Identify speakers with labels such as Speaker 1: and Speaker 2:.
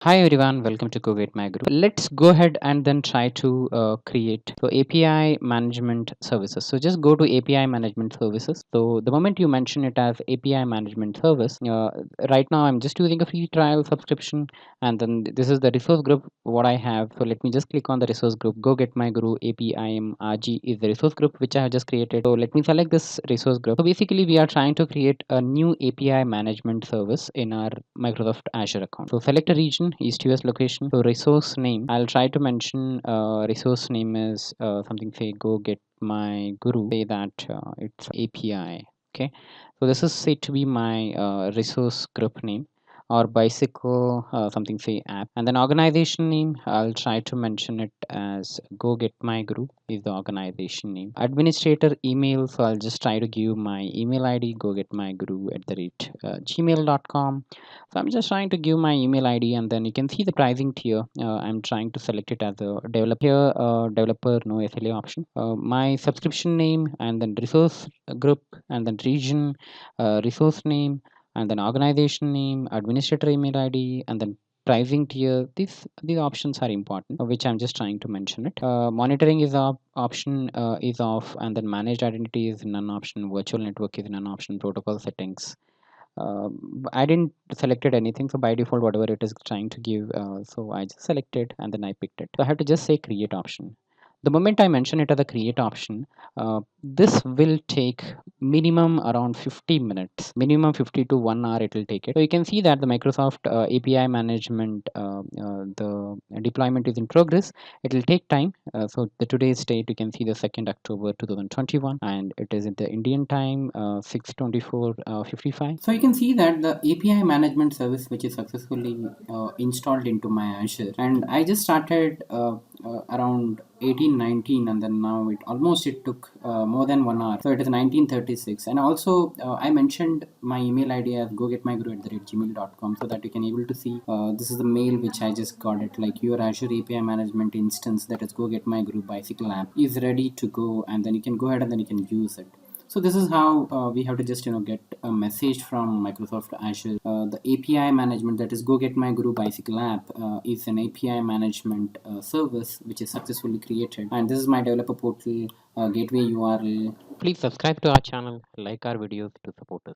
Speaker 1: Hi everyone, welcome to Gogetmyguru. Let's go ahead and then try to create API management services. So just go to API management services. So the moment you mention it as API management service, right now I'm just using a free trial subscription, and then this is the resource group what I have. So let me just click on the resource group. Gogetmyguru APIM RG is the resource group which I have just created. So let me select this resource group. So basically we are trying to create a new API management service in our Microsoft Azure account. So select a region, East US location. So resource name, I'll try to mention resource name is something, say Go Get My Guru. Say that it's API. Okay, so this is said to be my resource group name, or bicycle something, say app. And then organization name, I'll try to mention it as Go Get My Group is the organization name. Administrator email, so I'll just try to give my email ID, gogetmyguru@gmail.com. So I'm just trying to give my email ID, and then you can see the pricing tier. I'm trying to select it as a developer here, developer no SLA option. My subscription name, and then resource group, and then region, resource name, and then organization name, administrator email ID, and then pricing tier. These options are important, which I'm just trying to mention it. Monitoring is option is off, and then managed identity is none option. Virtual network is none option. Protocol settings, I didn't selected anything, so by default whatever it is trying to give, so I just selected and then I picked it. So I have to just say create option. The moment I mention it as a create option, this will take minimum around 50 minutes, minimum 50 to 1 hour it will take it. So you can see that the Microsoft API management, the deployment is in progress. It will take time. So the today's date, you can see the 2nd October 2021, and it is in the Indian time, 6:24 55. So you can see that the API management service which is successfully installed into my Azure, and I just started around 1819, and then now it took more than 1 hour, so it is 1936. And also I mentioned my email ID as gogetmyguru@gmail.com, so that you can able to see this is the mail which I just got it, like your Azure API management instance, that is Gogetmyguru bicycle app, is ready to go, and then you can go ahead and then you can use it. So this is how we have to just get a message from Microsoft Azure. The API management, that is Go Get My Guru bicycle app, is an API management service which is successfully created. And this is my developer portal gateway URL. Please subscribe to our channel, like our videos to support us.